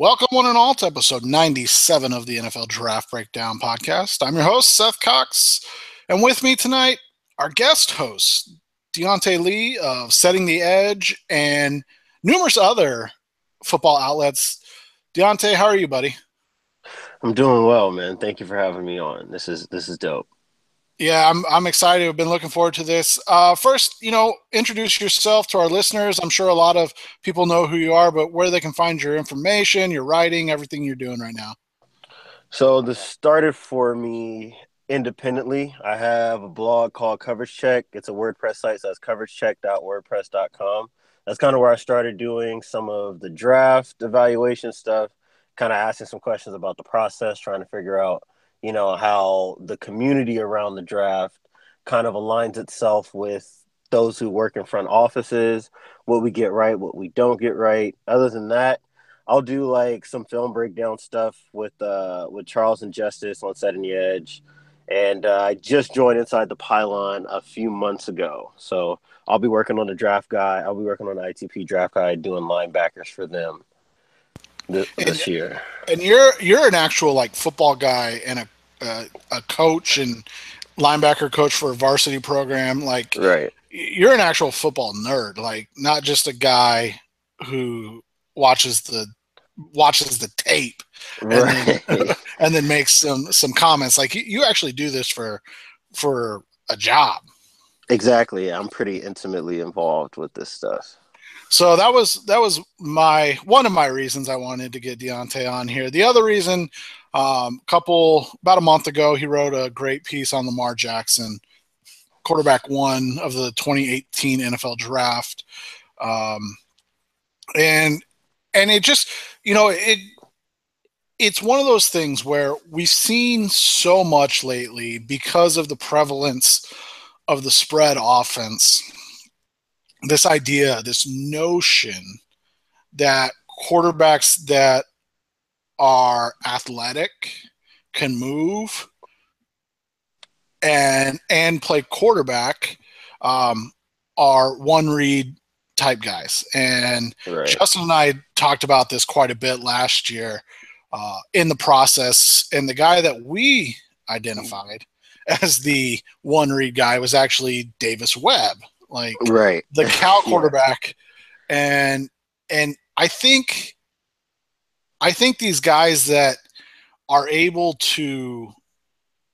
Welcome, one and all, to episode 97 of the NFL Draft Breakdown Podcast. I'm your host, Seth Cox, and with me tonight, our guest host, Diante Lee of Setting the Edge and numerous other football outlets. Diante, how are you, buddy? I'm doing well, man. Thank you for having me on. This is dope. Yeah, I'm excited. I've been looking forward to this. First, introduce yourself to our listeners. I'm sure a lot of people know who you are, but where they can find your information, your writing, everything you're doing right now. So this started for me independently. I have a blog called Coverage Check. It's a WordPress site, so that's coveragecheck.wordpress.com. That's kind of where I started doing some of the draft evaluation stuff, kind of asking some questions about the process, trying to figure out, how the community around the draft kind of aligns itself with those who work in front offices, what we get right, what we don't get right. Other than that, I'll do like some film breakdown stuff with Charles and Justice on Setting the Edge, and I just joined Inside the Pylon a few months ago. So I'll be working on the draft guide. I'll be working on the ITP draft guide, doing linebackers for them And this year. and you're an actual like football guy and a coach and linebacker coach for a varsity program. Like Right, you're an actual football nerd, like not just a guy who watches the watches the tape and then right, and then makes some comments. Like you actually do this for a job. exactly. I'm pretty intimately involved with this stuff. So that was my one of my reasons I wanted to get Deontay on here. The other reason, couple about a month ago, he wrote a great piece on Lamar Jackson, quarterback one of the 2018 NFL Draft, um, and it just it's one of those things where we've seen so much lately because of the prevalence of the spread offense. This idea, this notion that quarterbacks that are athletic can move and play quarterback um, are one read type guys. And Right, Justin and I talked about this quite a bit last year in the process. And the guy that we identified as the one read guy was actually Davis Webb, like right. the Cal Yeah, quarterback. And I think these guys that are able to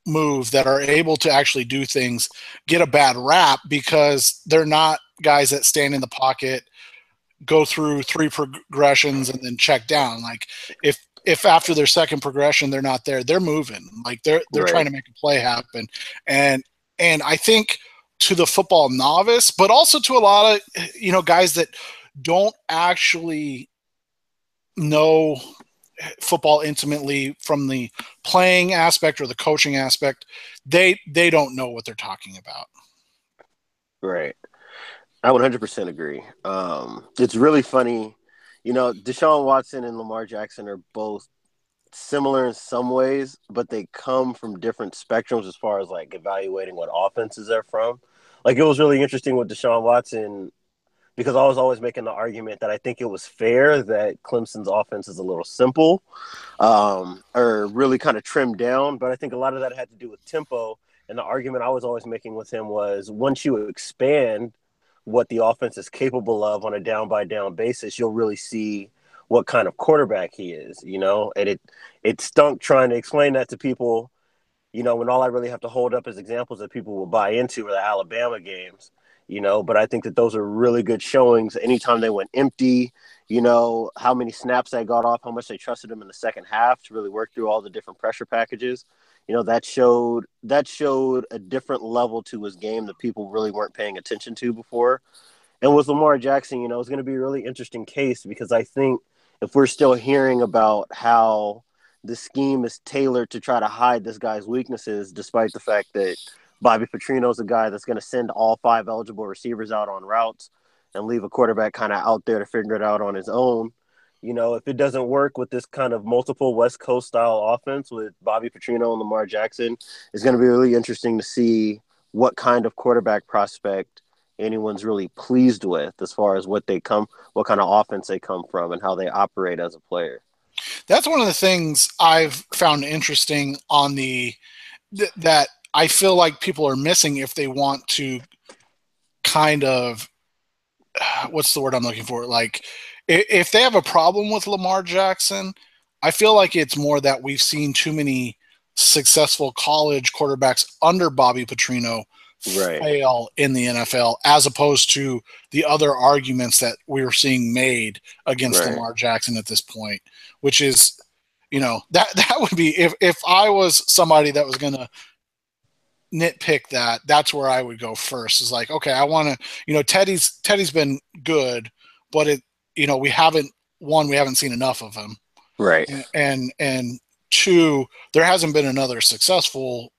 move, that are able to actually do things, get a bad rap because they're not guys that stand in the pocket, go through three progressions, and then check down. Like if after their second progression they're not there, they're moving. Like they're trying right. to make a play happen. And I think to the football novice, but also to a lot of guys that don't actually know football intimately from the playing aspect or the coaching aspect, they don't know what they're talking about. Right. I 100% agree. It's really funny. Deshaun Watson and Lamar Jackson are both similar in some ways, but they come from different spectrums as far as like evaluating what offenses they're from. Like it was really interesting with Deshaun Watson because I was always making the argument that I think it was fair that Clemson's offense is a little simple, or really kind of trimmed down. But I think a lot of that had to do with tempo. And the argument I was always making with him was once you expand what the offense is capable of on a down by down basis, you'll really see what kind of quarterback he is, And it stunk trying to explain that to people, when all I really have to hold up as examples that people will buy into are the Alabama games, but I think that those are really good showings. Anytime they went empty, how many snaps they got off, how much they trusted him in the second half to really work through all the different pressure packages. That showed a different level to his game that people really weren't paying attention to before. And with Lamar Jackson, it's going to be a really interesting case because I think if we're still hearing about how the scheme is tailored to try to hide this guy's weaknesses, despite the fact that Bobby Petrino is a guy that's going to send all five eligible receivers out on routes and leave a quarterback kind of out there to figure it out on his own. If it doesn't work with this kind of multiple West Coast style offense with Bobby Petrino and Lamar Jackson, it's going to be really interesting to see what kind of quarterback prospect anyone's really pleased with as far as what kind of offense they come from and how they operate as a player. That's one of the things I've found interesting on that I feel like people are missing if they want to kind of what's the word I'm looking for? Like, if they have a problem with Lamar Jackson, I feel like it's more that we've seen too many successful college quarterbacks under Bobby Petrino Right, fail in the NFL, as opposed to the other arguments that we were seeing made against right, Lamar Jackson at this point, which is, that would be if I was somebody that was going to nitpick that, that's where I would go first. Is like, okay, I want to, Teddy's been good, but we haven't one, we haven't seen enough of him, right, and two, there hasn't been another successful,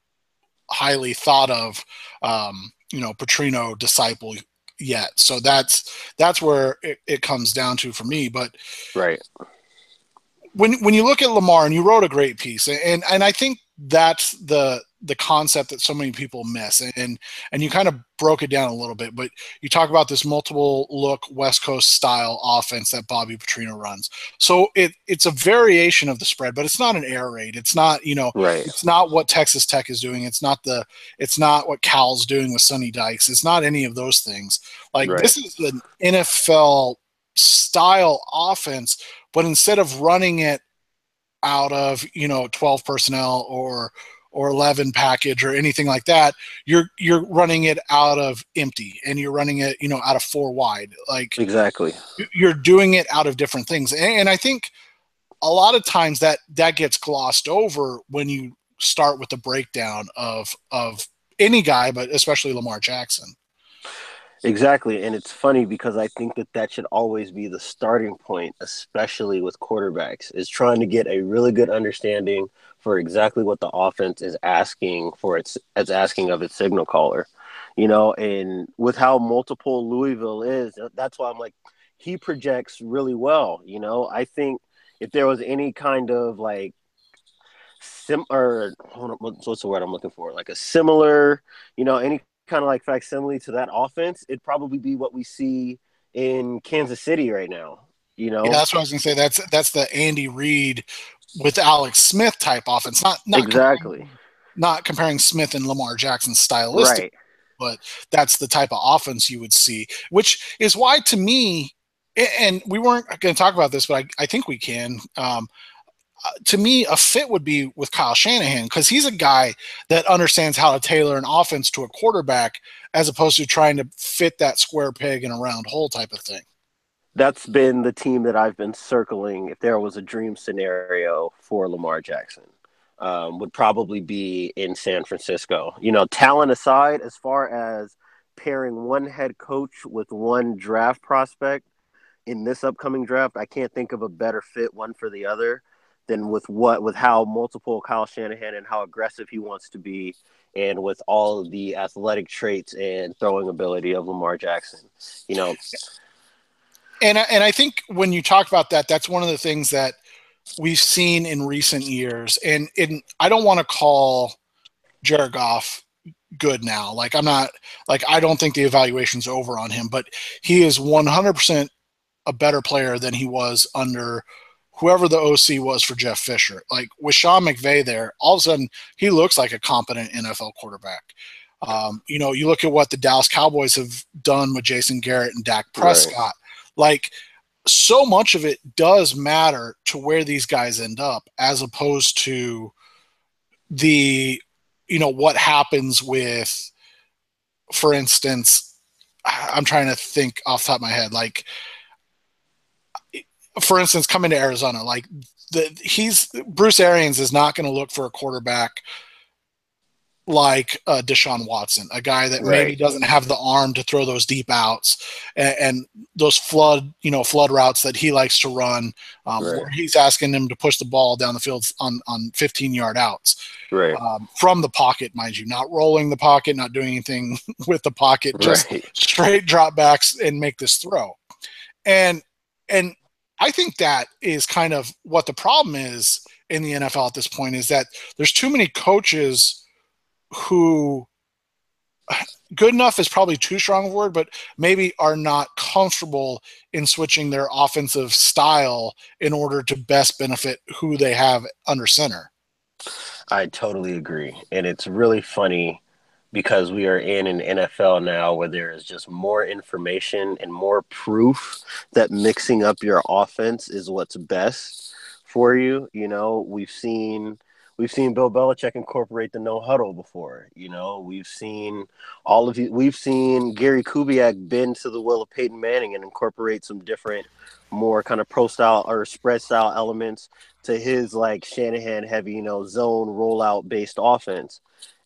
highly thought of, Petrino disciple yet. So that's where it comes down to for me. But right. when you look at Lamar, and you wrote a great piece, and I think that's the concept that so many people miss, and you kind of broke it down a little bit, but you talk about this multiple look West Coast style offense that Bobby Petrino runs. So it's a variation of the spread, but it's not an air raid. It's not, Right, it's not what Texas Tech is doing. It's not what Cal's doing with Sonny Dykes. It's not any of those things. Like, right. this is an NFL style offense, but instead of running it out of 12 personnel or 11 package or anything like that, you're running it out of empty, and you're running it out of four wide. Like, Exactly. you're doing it out of different things, and I think a lot of times that gets glossed over when you start with the breakdown of any guy, but especially Lamar Jackson. Exactly. And it's funny because I think that that should always be the starting point, especially with quarterbacks, is trying to get a really good understanding for exactly what the offense is asking for it's asking of its signal caller. And with how multiple Louisville is, that's why I'm like, he projects really well. I think if there was any kind of like or hold on, what's the word I'm looking for? Like a similar, any kind of like facsimile to that offense, it'd probably be what we see in Kansas City right now. You Yeah, know, that's what I was gonna say. That's the Andy Reid with Alex Smith type offense. exactly. Not comparing Smith and Lamar Jackson stylistic, Right. but that's the type of offense you would see, which is why, to me, and we weren't going to talk about this, but I think we can. To me, a fit would be with Kyle Shanahan, because he's a guy that understands how to tailor an offense to a quarterback, as opposed to trying to fit that square peg in a round hole type of thing. That's been the team that I've been circling. If there was a dream scenario for Lamar Jackson, would probably be in San Francisco. Talent aside, as far as pairing one head coach with one draft prospect in this upcoming draft, I can't think of a better fit one for the other than with how multiple Kyle Shanahan and how aggressive he wants to be, and with all of the athletic traits and throwing ability of Lamar Jackson. You know, And I think when you talk about that, that's one of the things that we've seen in recent years. And I don't want to call Jared Goff good now. Like, I'm not, like, I don't think the evaluation's over on him, but he is 100% a better player than he was under whoever the OC was for Jeff Fisher. Like, with Sean McVay there, all of a sudden he looks like a competent NFL quarterback. You look at what the Dallas Cowboys have done with Jason Garrett and Dak right, Prescott. Like, so much of it does matter to where these guys end up, as opposed to the, what happens with, for instance, I'm trying to think off the top of my head, like, for instance, coming to Arizona, like, he's Bruce Arians is not going to look for a quarterback like Deshaun Watson, a guy that maybe right, doesn't have the arm to throw those deep outs, and those flood routes that he likes to run, right, where he's asking him to push the ball down the field on 15-yard outs, right, from the pocket, mind you, not rolling the pocket, not doing anything with the pocket, just right. straight drop backs and make this throw. And and I think that is kind of what the problem is in the NFL at this point, is that there's too many coaches who good enough is probably too strong a word, but maybe are not comfortable in switching their offensive style in order to best benefit who they have under center. I totally agree. And it's really funny because we are in an NFL now where there is just more information and more proof that mixing up your offense is what's best for you. We've seen Bill Belichick incorporate the no huddle before. We've seen all of you. We've seen Gary Kubiak bend to the will of Peyton Manning and incorporate some different, more kind of pro style or spread style elements to his like Shanahan heavy, zone rollout based offense.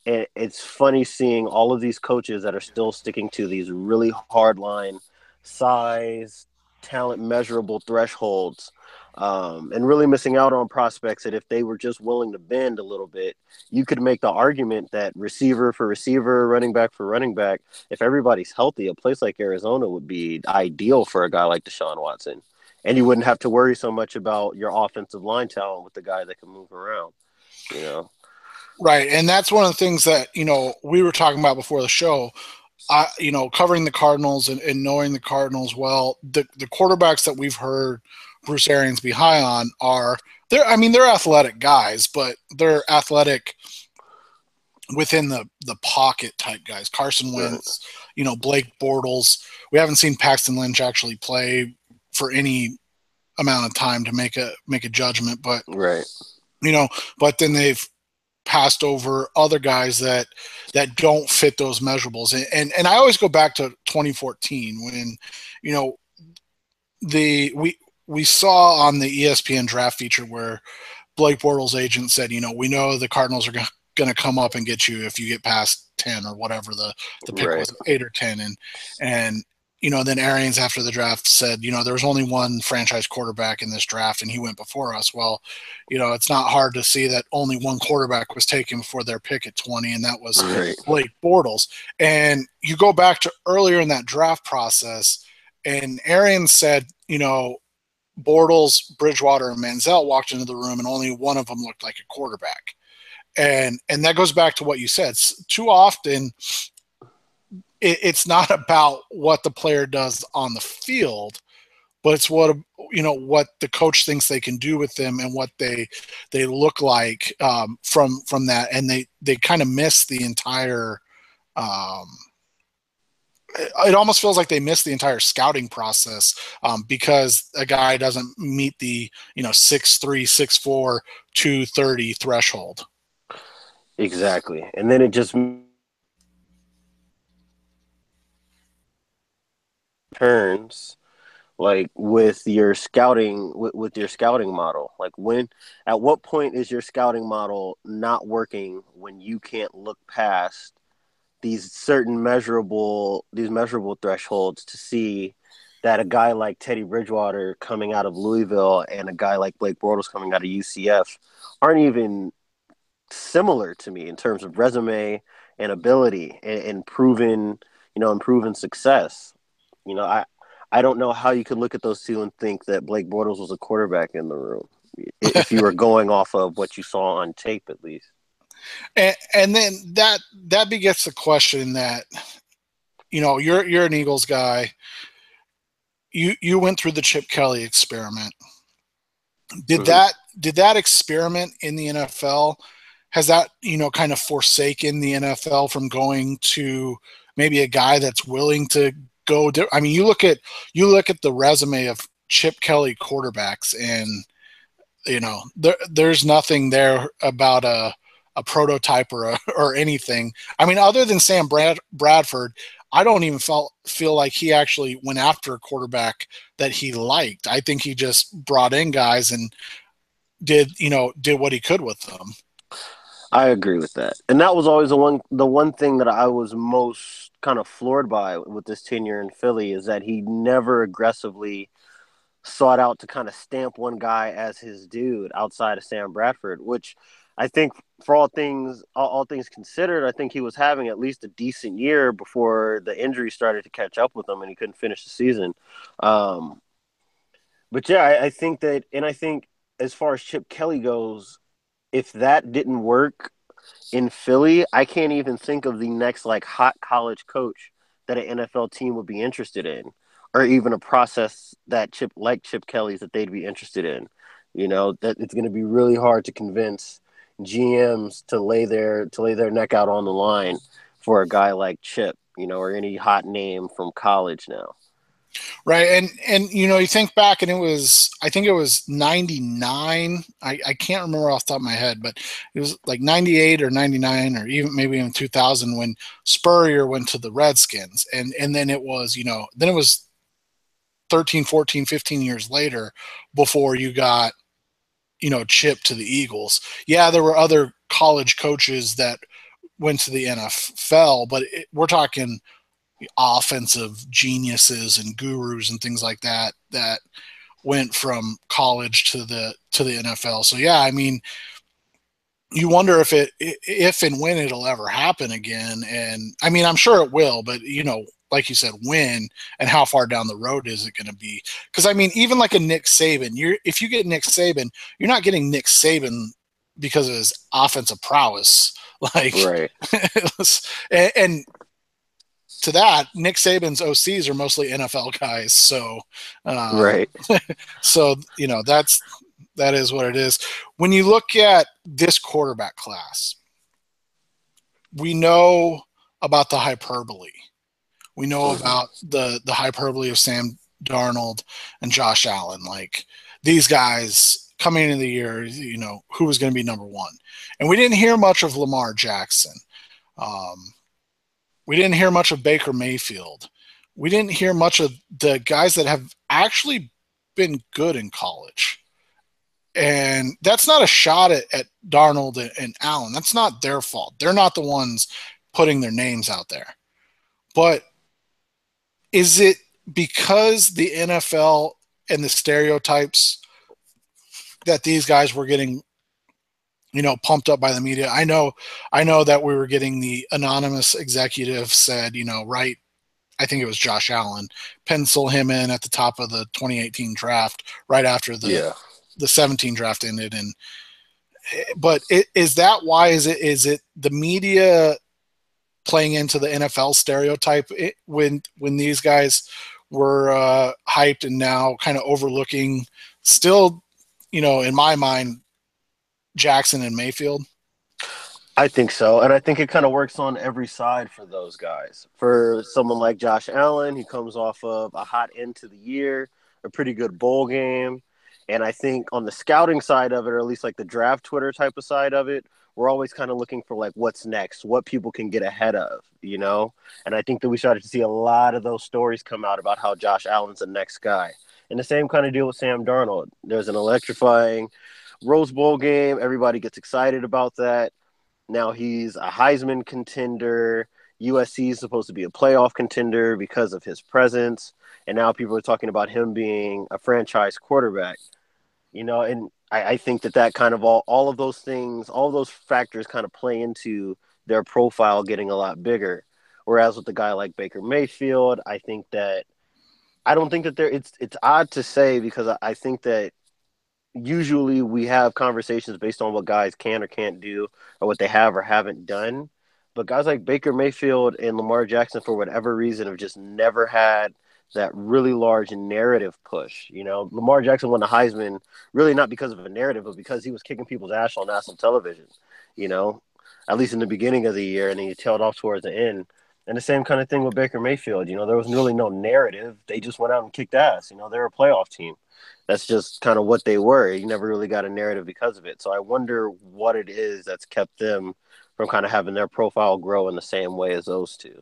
And it's funny seeing all of these coaches that are still sticking to these really hard line size, talent measurable thresholds, and really missing out on prospects that if they were just willing to bend a little bit, you could make the argument that receiver for receiver, running back for running back, if everybody's healthy, a place like Arizona would be ideal for a guy like Deshaun Watson. And you wouldn't have to worry so much about your offensive line talent with the guy that can move around, you know? Right. And that's one of the things that, we were talking about before the show. Covering the Cardinals and knowing the Cardinals well, the quarterbacks that we've heard Bruce Arians be high on they're athletic guys, but they're athletic within the pocket type guys. Carson Right. Wentz, Blake Bortles. We haven't seen Paxton Lynch actually play for any amount of time to make a judgment, but Right. but then they've passed over other guys that don't fit those measurables. And I always go back to 2014 when, you know, we saw on the ESPN draft feature where Blake Bortles' agent said, we know the Cardinals are going to come up and get you if you get past 10 or whatever the pick Right. was, 8 or 10. And then Arians after the draft said, there was only one franchise quarterback in this draft and he went before us. Well, it's not hard to see that only one quarterback was taken before their pick at 20, and that was Right. Blake Bortles. And you go back to earlier in that draft process, and Arians said, Bortles, Bridgewater, and Manziel walked into the room, and only one of them looked like a quarterback. And that goes back to what you said. Too often, it's not about what the player does on the field, but it's what the coach thinks they can do with them and what they look like from that, and they kind of miss the entire. It almost feels like they miss the entire scouting process because a guy doesn't meet the 6'3", 6'4", 230 threshold. Exactly. And then it just turns like with your scouting with your scouting model. Like at what point is your scouting model not working when you can't look past these measurable thresholds to see that a guy like Teddy Bridgewater coming out of Louisville and a guy like Blake Bortles coming out of UCF aren't even similar to me in terms of resume and ability and proven success. I don't know how you could look at those two and think that Blake Bortles was a quarterback in the room if you were going off of what you saw on tape, at least. And then that begets the question that you're an Eagles guy. You went through the Chip Kelly experiment. Did that experiment in the NFL, has that kind of forsaken the NFL from going to maybe a guy that's willing to go? I mean, you look at the resume of Chip Kelly quarterbacks, and there's nothing there about a prototype or anything. I mean, other than Sam Bradford, I don't even feel like he actually went after a quarterback that he liked. I think he just brought in guys and did what he could with them. I agree with that. And that was always the one thing that I was most kind of floored by with this tenure in Philly is that he never aggressively sought out to kind of stamp one guy as his dude outside of Sam Bradford, which I think for all things considered, I think he was having at least a decent year before the injury started to catch up with him and he couldn't finish the season. Um, but yeah, I think that, and I think as far as Chip Kelly goes, if that didn't work, In Philly, I can't even think of the next like hot college coach that an NFL team would be interested in, or even a process that Chip Kelly's that they'd be interested in. You know that it's going to be really hard to convince GMs to lay their neck out on the line for a guy like Chip, you know, or any hot name from college now. Right. And you think back and I think it was 99. I can't remember off the top of my head, but it was like 98 or 99 or even maybe even 2000 when Spurrier went to the Redskins. And then then it was 13, 14, 15 years later before you got, Chip to the Eagles. Yeah, there were other college coaches that went to the NFL, but we're talking offensive geniuses and gurus and things like that went from college to the NFL. So yeah, I mean, you wonder if and when it'll ever happen again. And I mean, I'm sure it will, but like you said, when and how far down the road is it going to be? Because I mean, even like a Nick Saban, if you get Nick Saban, you're not getting Nick Saban because of his offensive prowess. Like, Right, and to that, Nick Saban's OCs are mostly NFL guys. So, right. so that is what it is. When you look at this quarterback class, we know about the hyperbole. We know Mm-hmm. about the hyperbole of Sam Darnold and Josh Allen. Like these guys coming into the year, who was going to be number one, and we didn't hear much of Lamar Jackson. Um, we didn't hear much of Baker Mayfield. We didn't hear much of the guys that have actually been good in college. And that's not a shot at Darnold and Allen. That's not their fault. They're not the ones putting their names out there. But is it because the NFL and the stereotypes that these guys were getting, pumped up by the media? I know that we were getting the anonymous executive said, right. I think it was Josh Allen, pencil him in at the top of the 2018 draft right after Yeah. the 17 draft ended. And but is that why? Is it the media playing into the NFL stereotype when these guys were hyped and now kind of overlooking still, in my mind, Jackson and Mayfield? I think so. And I think it kind of works on every side for those guys. For someone like Josh Allen, he comes off of a hot end to the year, a pretty good bowl game. And I think on the scouting side of it, or at least like the draft Twitter type of side of it, we're always kind of looking for like what's next, what people can get ahead of, you know? And I think that we started to see a lot of those stories come out about how Josh Allen's the next guy. And the same kind of deal with Sam Darnold. There's an electrifying Rose Bowl game. Everybody gets excited about that. Now he's a Heisman contender. USC is supposed to be a playoff contender because of his presence. And now people are talking about him being a franchise quarterback. You know, and I think that kind of all of those things, all of those factors kind of play into their profile getting a lot bigger. Whereas with a guy like Baker Mayfield, I don't think that it's odd to say because I think that usually we have conversations based on what guys can or can't do or what they have or haven't done. But guys like Baker Mayfield and Lamar Jackson, for whatever reason, have just never had that really large narrative push. You know, Lamar Jackson won the Heisman really not because of a narrative, but because he was kicking people's ass on national television, you know, at least in the beginning of the year, and then he tailed off towards the end. And the same kind of thing with Baker Mayfield. You know, there was really no narrative. They just went out and kicked ass. You know, they're a playoff team. That's just kind of what they were. You never really got a narrative because of it. So I wonder what it is that's kept them from kind of having their profile grow in the same way as those two.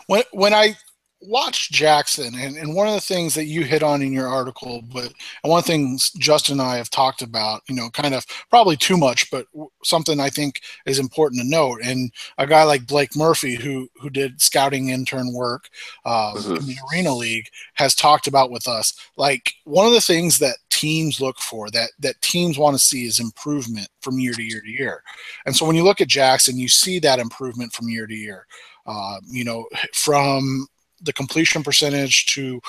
When I watched Jackson, and one of the things that you hit on in your article, but and one of the things Justin and I have talked about, kind of probably too much, but something I think is important to note. And a guy like Blake Murphy, who did scouting intern work in Mm-hmm. the Arena League, has talked about with us. Like one of the things that teams look for, that teams want to see, is improvement from year to year to year. And so when you look at Jackson, you see that improvement from year to year. From the completion percentage to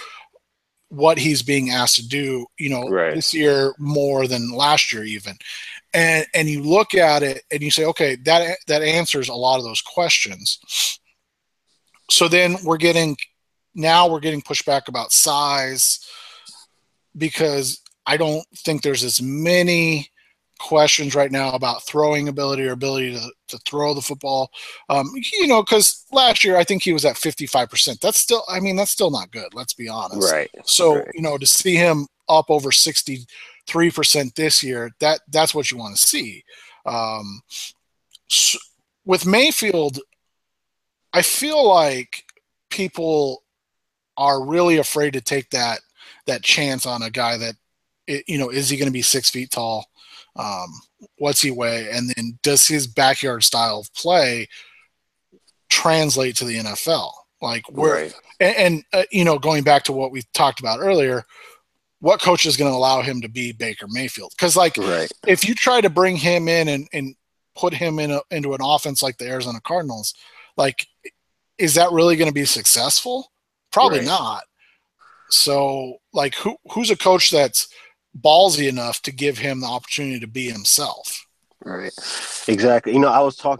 what he's being asked to do, Right. this year more than last year even. And you look at it and you say, okay, that answers a lot of those questions. So then we're getting pushback about size, because I don't think there's as many questions right now about throwing ability or ability to throw the football. Because last year I think he was at 55%. That's still not good. Let's be honest. Right. So, Right. to see him up over 63% this year, that's what you want to see. Um, so with Mayfield, I feel like people are really afraid to take that chance on a guy that, is he going to be 6 feet tall? Um, what's he weigh? And then does his backyard style of play translate to the NFL? Like where, Right. going back to what we talked about earlier, what coach is going to allow him to be Baker Mayfield? Because like Right. if you try to bring him in and put him into an offense like the Arizona Cardinals, like is that really going to be successful? Probably Right. not. So, like, who's a coach that's ballsy enough to give him the opportunity to be himself? Right. Exactly. I was I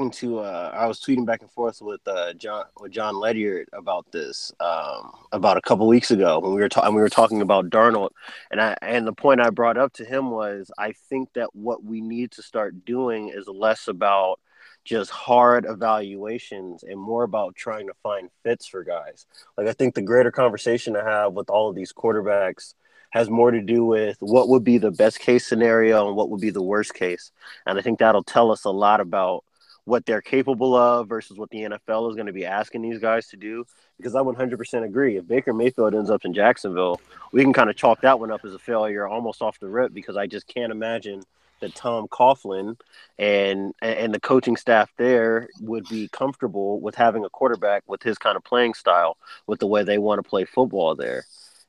was tweeting back and forth with John Ledyard about this about a couple weeks ago when we were talking about Darnold, and the point I brought up to him was I think that what we need to start doing is less about just hard evaluations and more about trying to find fits for guys. Like I think the greater conversation to have with all of these quarterbacks has more to do with what would be the best case scenario and what would be the worst case. And I think that'll tell us a lot about what they're capable of versus what the NFL is going to be asking these guys to do. Because I 100% agree. If Baker Mayfield ends up in Jacksonville, we can kind of chalk that one up as a failure almost off the rip, because I just can't imagine that Tom Coughlin and the coaching staff there would be comfortable with having a quarterback with his kind of playing style, with the way they want to play football there.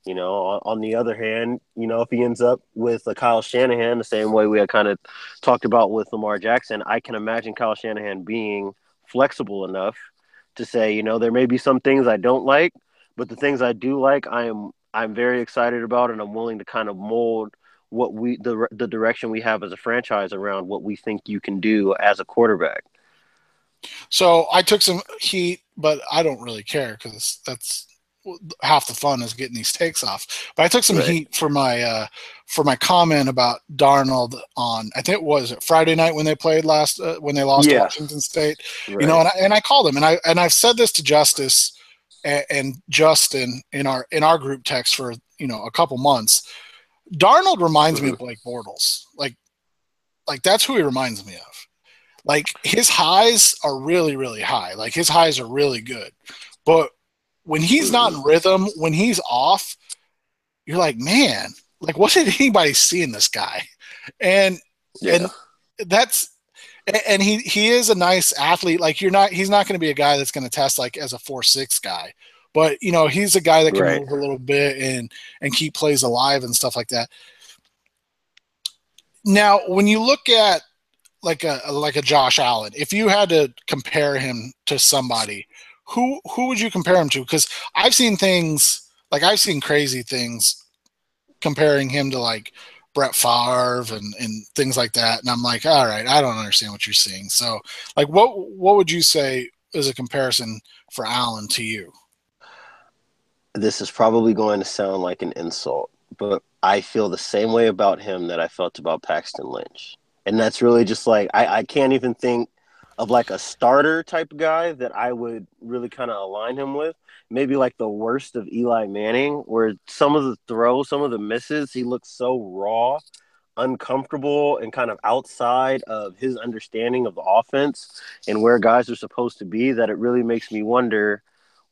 On the other hand, if he ends up with a Kyle Shanahan, the same way we had kind of talked about with Lamar Jackson, I can imagine Kyle Shanahan being flexible enough to say, there may be some things I don't like, but the things I do like, I'm very excited about, and I'm willing to kind of mold the direction we have as a franchise around what we think you can do as a quarterback. So I took some heat, but I don't really care because that's half the fun is getting these takes off. But I took some Right. heat for my comment about Darnold on, I think it was Friday night when they played when they lost to Yeah. Washington State. Right. And I called him, and I've said this to Justice and Justin in our group text for a couple months. Darnold reminds me Mm-hmm. of Blake Bortles. Like that's who he reminds me of. Like his highs are really, really high. Like his highs are really good. But when he's not Mm-hmm. in rhythm, when he's off, you're like, man, like what did anybody see in this guy? And Yeah. and that's and he is a nice athlete. Like he's not going to be a guy that's going to test like as a 4.6 guy. But he's a guy that can Right. move a little bit and keep plays alive and stuff like that. Now, when you look at like a Josh Allen, if you had to compare him to somebody, who would you compare him to? Because I've seen crazy things comparing him to like Brett Favre and things like that, and I'm like, all right, I don't understand what you're seeing. So, like, what would you say is a comparison for Allen to you? This is probably going to sound like an insult, but I feel the same way about him that I felt about Paxton Lynch. And that's really just like, I can't even think of like a starter type guy that I would really kind of align him with. Maybe like the worst of Eli Manning, where some of the throws, some of the misses, he looks so raw, uncomfortable, and kind of outside of his understanding of the offense and where guys are supposed to be, that it really makes me wonder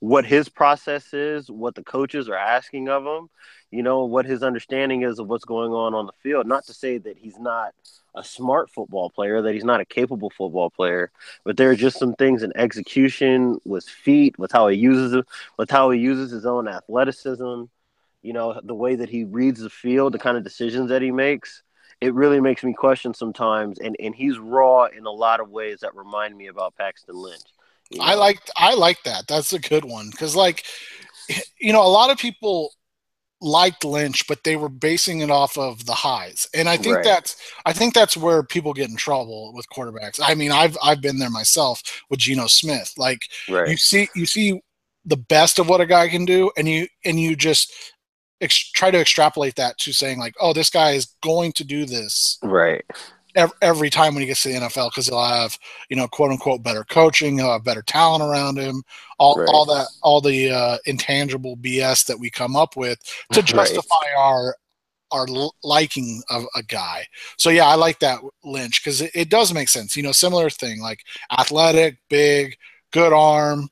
what his process is, what the coaches are asking of him, what his understanding is of what's going on the field. Not to say that he's not a smart football player, that he's not a capable football player, but there are just some things in execution with feet, with how he uses it, with how he uses his own athleticism, the way that he reads the field, the kind of decisions that he makes. It really makes me question sometimes, and he's raw in a lot of ways that remind me about Paxton Lynch. You know, I like that. That's a good one because a lot of people liked Lynch, but they were basing it off of the highs. And Right. I think that's where people get in trouble with quarterbacks. I mean, I've been there myself with Geno Smith. Like Right. you see the best of what a guy can do, and you just try to extrapolate that to saying like, oh, this guy is going to do this Right. every time when he gets to the NFL because he'll have, quote unquote better coaching, he'll have better talent around him, Right. all the intangible BS that we come up with to Right. justify our liking of a guy. So yeah, I like that Lynch because it does make sense. Similar thing like athletic, big, good arm,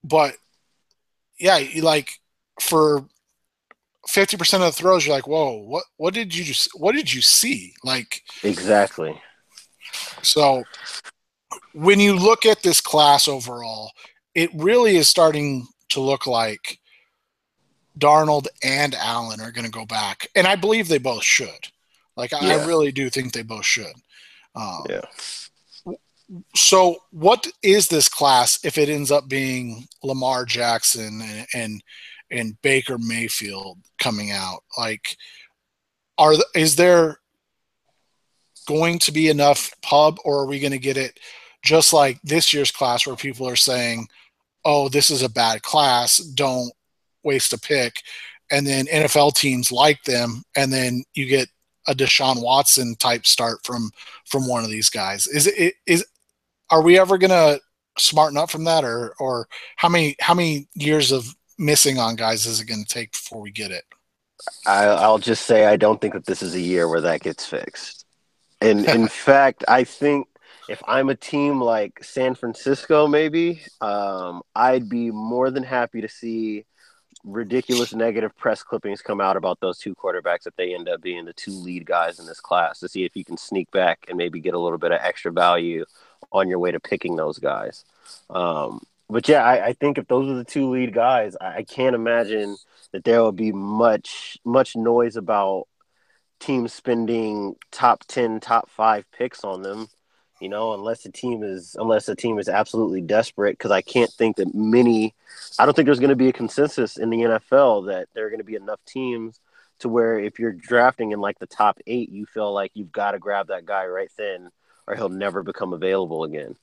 but yeah, you like for 50% of the throws, you're like, whoa, what did you see? Like, Exactly. so when you look at this class overall, it really is starting to look like Darnold and Allen are going to go back, and I believe they both should. Like, I Yeah. really do think they both should. Yeah. So, what is this class if it ends up being Lamar Jackson and Baker Mayfield coming out? Like, is there going to be enough pub, or are we going to get it just like this year's class where people are saying, oh, this is a bad class, don't waste a pick, and then NFL teams like them, and then you get a Deshaun Watson type start from one of these guys? Is are we ever gonna smarten up from that, or how many years of missing on guys is it going to take before we get it? I'll just say I don't think that this is a year where that gets fixed. And in fact, I think if I'm a team like San Francisco, maybe, I'd be more than happy to see ridiculous negative press clippings come out about those two quarterbacks if they end up being the two lead guys in this class to see if you can sneak back and maybe get a little bit of extra value on your way to picking those guys. But yeah, I think if those are the two lead guys, I can't imagine that there will be much noise about teams spending top 10, top 5 picks on them, unless a team is absolutely desperate, because I don't think there's going to be a consensus in the NFL that there are going to be enough teams to where if you're drafting in like the top 8, you feel like you've got to grab that guy right then or he'll never become available again.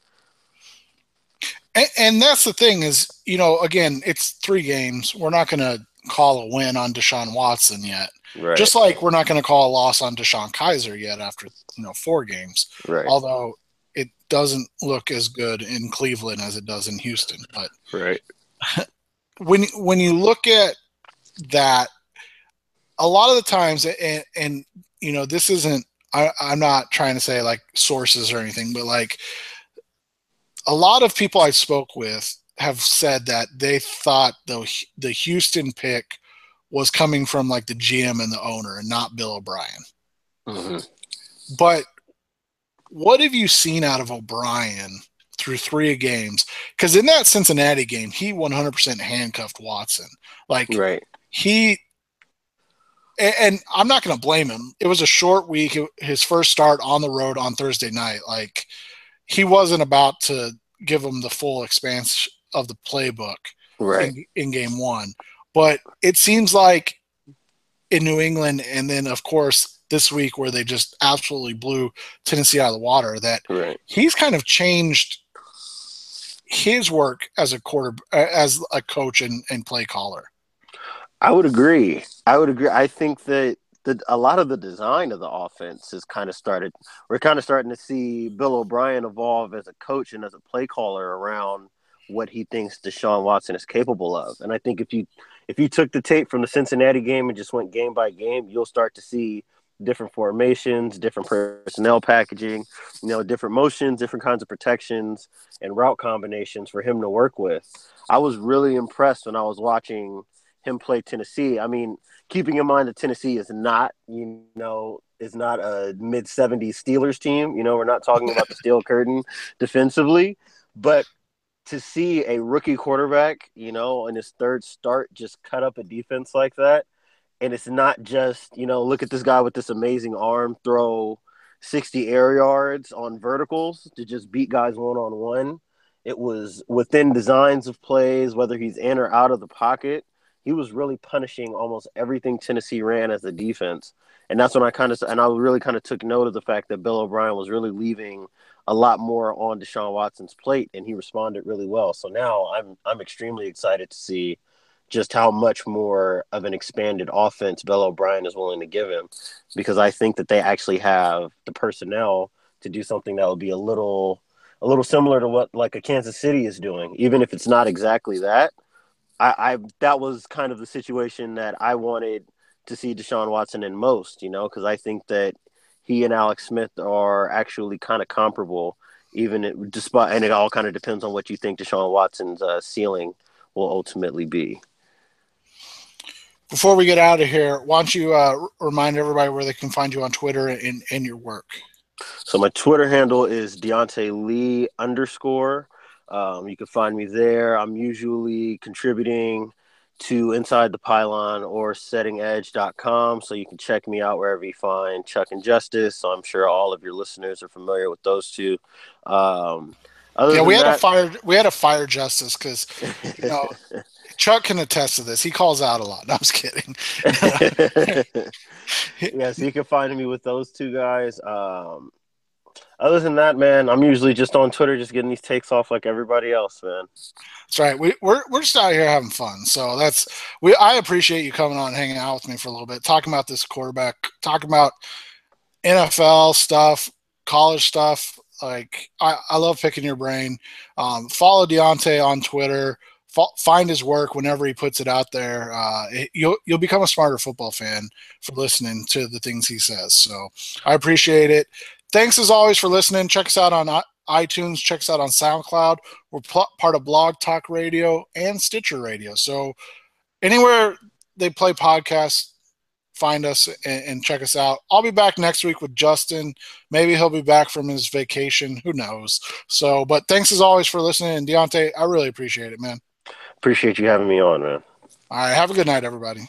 And that's the thing is, again, it's 3 games. We're not going to call a win on Deshaun Watson yet. Right. Just like we're not going to call a loss on Deshaun Kaiser yet after 4 games. Right. Although it doesn't look as good in Cleveland as it does in Houston. But Right. when you look at that, a lot of the times, and this isn't. I'm not trying to say like sources or anything, but like a lot of people I spoke with have said that they thought the Houston pick was coming from like the GM and the owner and not Bill O'Brien. Mm-hmm. But what have you seen out of O'Brien through 3 games? Because in that Cincinnati game, he 100% handcuffed Watson. Like Right. he, and I'm not going to blame him. It was a short week. His first start on the road on Thursday night. Like he wasn't about to give him the full expanse of the playbook Right. in game 1. But it seems like in New England, and then of course this week where they just absolutely blew Tennessee out of the water, that Right. he's kind of changed his work as as a coach and play caller. I would agree. I think that a lot of the design of the offense has kind of started. We're kind of starting to see Bill O'Brien evolve as a coach and as a play caller around what he thinks Deshaun Watson is capable of. And I think if you took the tape from the Cincinnati game and just went game by game, you'll start to see different formations, different personnel packaging, different motions, different kinds of protections and route combinations for him to work with. I was really impressed when I was watching him play Tennessee. I mean, keeping in mind that Tennessee is not a mid-70s Steelers team. We're not talking about the steel curtain defensively, but to see a rookie quarterback, in his third start, just cut up a defense like that. And it's not just, look at this guy with this amazing arm, throw 60 air yards on verticals to just beat guys one-on-one. It was within designs of plays, whether he's in or out of the pocket. he was really punishing almost everything Tennessee ran as a defense. And that's when I really kind of took note of the fact that Bill O'Brien was really leaving a lot more on Deshaun Watson's plate, and he responded really well. So now I'm extremely excited to see just how much more of an expanded offense Bill O'Brien is willing to give him, because I think that they actually have the personnel to do something that would be a little similar to what like a Kansas City is doing, even if it's not exactly that. I that was kind of the situation that I wanted to see Deshaun Watson in most, you know, because I think that he and Alex Smith are actually kind of comparable, despite, and it all kind of depends on what you think Deshaun Watson's ceiling will ultimately be. Before we get out of here, why don't you remind everybody where they can find you on Twitter and your work? So my Twitter handle is Diante Lee _. You can find me there. I'm usually contributing to Inside the Pylon or settingedge.com. So you can check me out wherever you find Chuck and Justice. So I'm sure all of your listeners are familiar with those two. Other Yeah, than that, we had to fire Justice because, you know, Chuck can attest to this. He calls out a lot. No, I'm just kidding. yeah, so you can find me with those two guys. Other than that, man, I'm usually just on Twitter, just getting these takes off like everybody else, man. That's right. We're just out here having fun. So I appreciate you coming on and hanging out with me for a little bit, talking about this quarterback, talking about NFL stuff, college stuff. Like I love picking your brain. Follow Diante on Twitter. Find his work whenever he puts it out there. You'll become a smarter football fan for listening to the things he says. So I appreciate it. Thanks as always for listening. Check us out on iTunes. Check us out on SoundCloud. We're part of Blog Talk Radio and Stitcher Radio. So anywhere they play podcasts, find us and check us out. I'll be back next week with Justin. Maybe he'll be back from his vacation. Who knows? So, but thanks as always for listening. And Diante, I really appreciate it, man. Appreciate you having me on, man. All right. Have a good night, everybody.